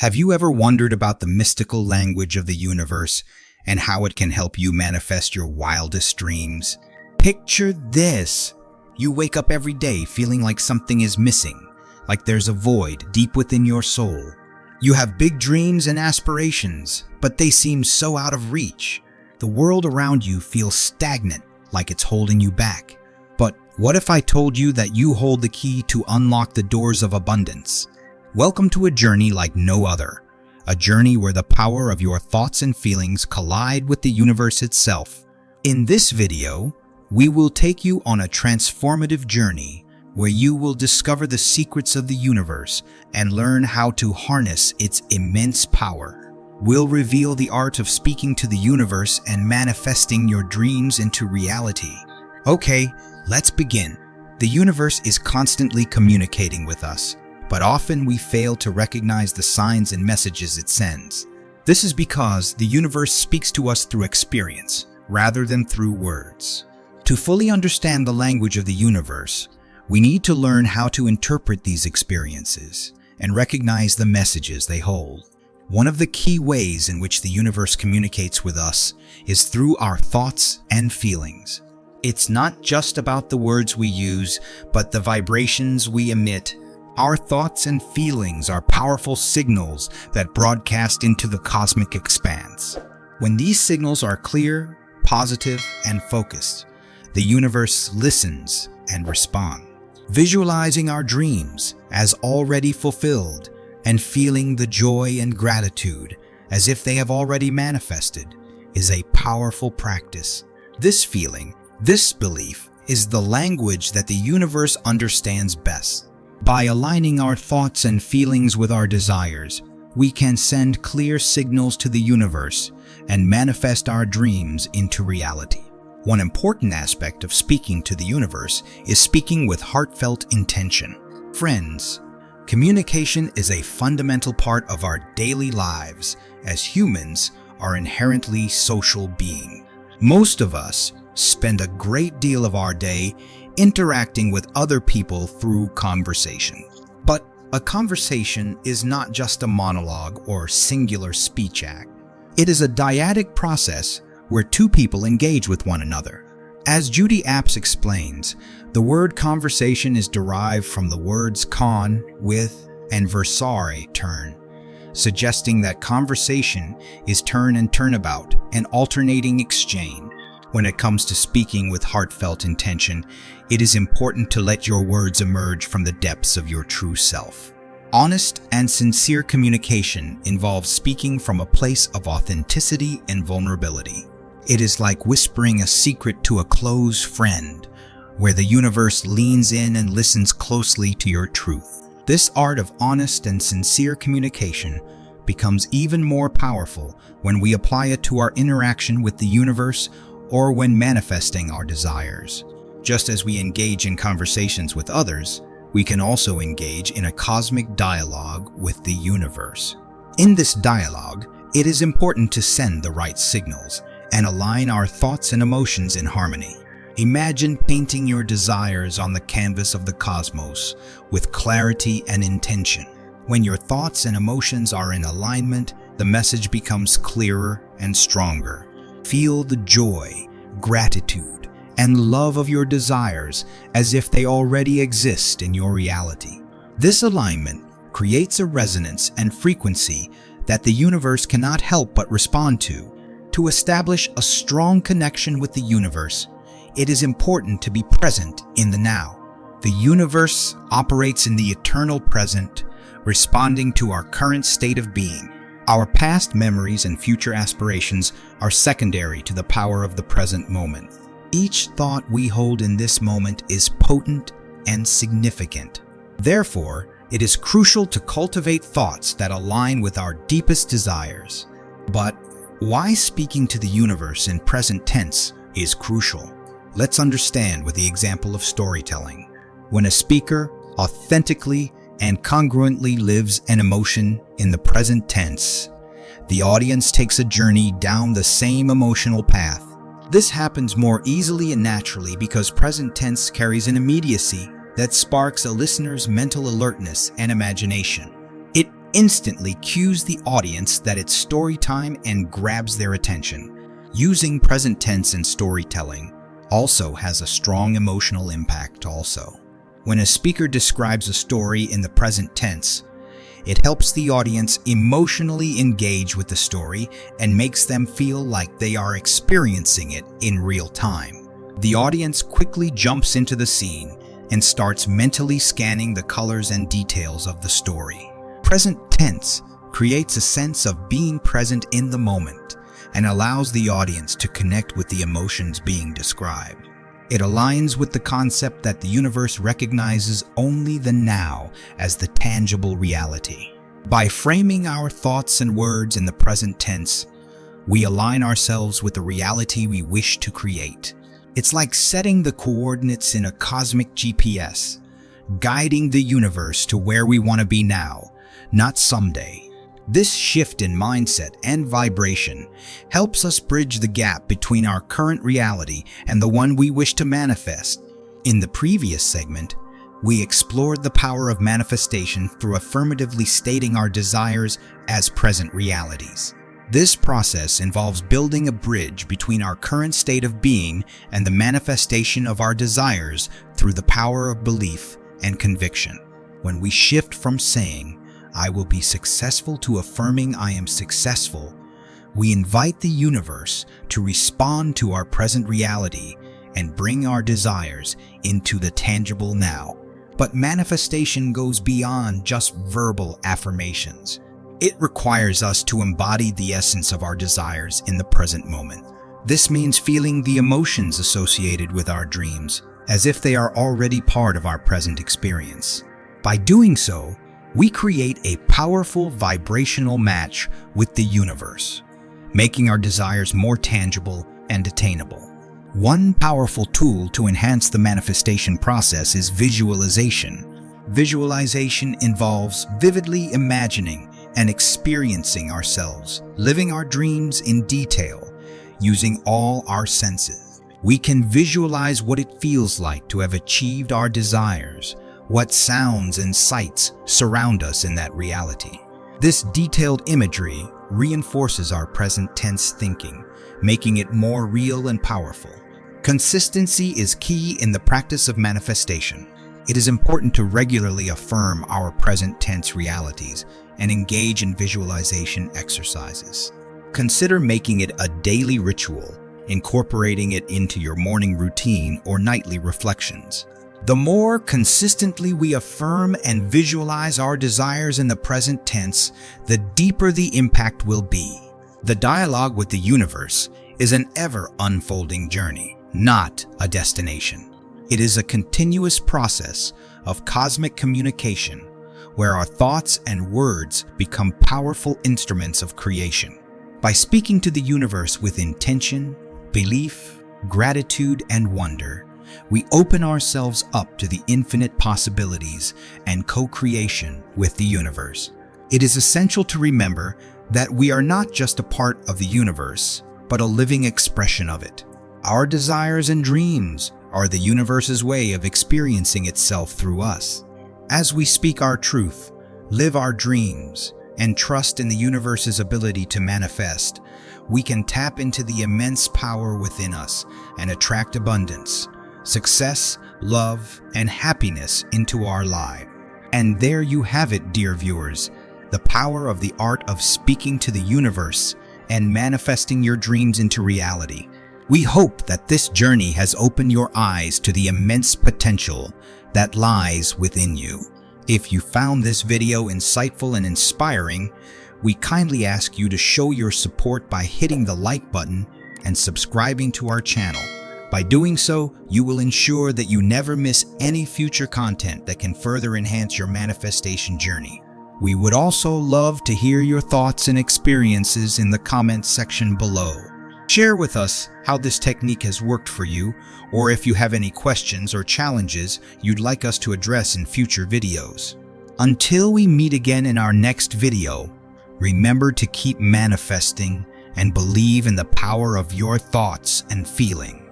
Have you ever wondered about the mystical language of the universe and how it can help you manifest your wildest dreams? Picture this. You wake up every day feeling like something is missing, like there's a void deep within your soul. You have big dreams and aspirations, but they seem so out of reach. The world around you feels stagnant, like it's holding you back. But what if I told you that you hold the key to unlock the doors of abundance? Welcome to a journey like no other, a journey where the power of your thoughts and feelings collide with the universe itself. In this video, we will take you on a transformative journey where you will discover the secrets of the universe and learn how to harness its immense power. We'll reveal the art of speaking to the universe and manifesting your dreams into reality. Okay, let's begin. The universe is constantly communicating with us, but often we fail to recognize the signs and messages it sends. This is because the universe speaks to us through experience, rather than through words. To fully understand the language of the universe, we need to learn how to interpret these experiences and recognize the messages they hold. One of the key ways in which the universe communicates with us is through our thoughts and feelings. It's not just about the words we use, but the vibrations we emit. Our thoughts and feelings are powerful signals that broadcast into the cosmic expanse. When these signals are clear, positive, and focused, the universe listens and responds. Visualizing our dreams as already fulfilled and feeling the joy and gratitude as if they have already manifested is a powerful practice. This feeling, this belief, is the language that the universe understands best. By aligning our thoughts and feelings with our desires, we can send clear signals to the universe and manifest our dreams into reality. One important aspect of speaking to the universe is speaking with heartfelt intention. Friends, communication is a fundamental part of our daily lives, as humans are inherently social beings. Most of us spend a great deal of our day interacting with other people through conversation. But a conversation is not just a monologue or singular speech act. It is a dyadic process where two people engage with one another. As Judy Apps explains, the word conversation is derived from the words con, with, and versare, turn, suggesting that conversation is turn and turnabout, an alternating exchange. When it comes to speaking with heartfelt intention, it is important to let your words emerge from the depths of your true self. Honest and sincere communication involves speaking from a place of authenticity and vulnerability. It is like whispering a secret to a close friend, where the universe leans in and listens closely to your truth. This art of honest and sincere communication becomes even more powerful when we apply it to our interaction with the universe or when manifesting our desires. Just as we engage in conversations with others, we can also engage in a cosmic dialogue with the universe. In this dialogue, it is important to send the right signals and align our thoughts and emotions in harmony. Imagine painting your desires on the canvas of the cosmos with clarity and intention. When your thoughts and emotions are in alignment, the message becomes clearer and stronger. Feel the joy, gratitude, and love of your desires as if they already exist in your reality. This alignment creates a resonance and frequency that the universe cannot help but respond to. To establish a strong connection with the universe, it is important to be present in the now. The universe operates in the eternal present, responding to our current state of being. Our past memories and future aspirations are secondary to the power of the present moment. Each thought we hold in this moment is potent and significant. Therefore, it is crucial to cultivate thoughts that align with our deepest desires. But why speaking to the universe in present tense is crucial? Let's understand with the example of storytelling. When a speaker authentically and congruently lives an emotion in the present tense, the audience takes a journey down the same emotional path. This happens more easily and naturally because present tense carries an immediacy that sparks a listener's mental alertness and imagination. It instantly cues the audience that it's story time and grabs their attention. Using present tense in storytelling also has a strong emotional impact also. When a speaker describes a story in the present tense, it helps the audience emotionally engage with the story and makes them feel like they are experiencing it in real time. The audience quickly jumps into the scene and starts mentally scanning the colors and details of the story. Present tense creates a sense of being present in the moment and allows the audience to connect with the emotions being described. It aligns with the concept that the universe recognizes only the now as the tangible reality. By framing our thoughts and words in the present tense, we align ourselves with the reality we wish to create. It's like setting the coordinates in a cosmic GPS, guiding the universe to where we want to be now, not someday. This shift in mindset and vibration helps us bridge the gap between our current reality and the one we wish to manifest. In the previous segment, we explored the power of manifestation through affirmatively stating our desires as present realities. This process involves building a bridge between our current state of being and the manifestation of our desires through the power of belief and conviction. When we shift from saying, "I will be successful," to affirming, "I am successful," we invite the universe to respond to our present reality and bring our desires into the tangible now. But manifestation goes beyond just verbal affirmations. It requires us to embody the essence of our desires in the present moment. This means feeling the emotions associated with our dreams as if they are already part of our present experience. By doing so, we create a powerful vibrational match with the universe, making our desires more tangible and attainable. One powerful tool to enhance the manifestation process is visualization. Visualization involves vividly imagining and experiencing ourselves, living our dreams in detail, using all our senses. We can visualize what it feels like to have achieved our desires, what sounds and sights surround us in that reality. This detailed imagery reinforces our present tense thinking, making it more real and powerful. Consistency is key in the practice of manifestation. It is important to regularly affirm our present tense realities and engage in visualization exercises. Consider making it a daily ritual, incorporating it into your morning routine or nightly reflections. The more consistently we affirm and visualize our desires in the present tense, the deeper the impact will be. The dialogue with the universe is an ever-unfolding journey, not a destination. It is a continuous process of cosmic communication where our thoughts and words become powerful instruments of creation. By speaking to the universe with intention, belief, gratitude, and wonder, we open ourselves up to the infinite possibilities and co-creation with the universe. It is essential to remember that we are not just a part of the universe, but a living expression of it. Our desires and dreams are the universe's way of experiencing itself through us. As we speak our truth, live our dreams, and trust in the universe's ability to manifest, we can tap into the immense power within us and attract abundance, success, love, and happiness into our lives. And there you have it, dear viewers, the power of the art of speaking to the universe and manifesting your dreams into reality. We hope that this journey has opened your eyes to the immense potential that lies within you. If you found this video insightful and inspiring, we kindly ask you to show your support by hitting the like button and subscribing to our channel. By doing so, you will ensure that you never miss any future content that can further enhance your manifestation journey. We would also love to hear your thoughts and experiences in the comments section below. Share with us how this technique has worked for you, or if you have any questions or challenges you'd like us to address in future videos. Until we meet again in our next video, remember to keep manifesting and believe in the power of your thoughts and feelings.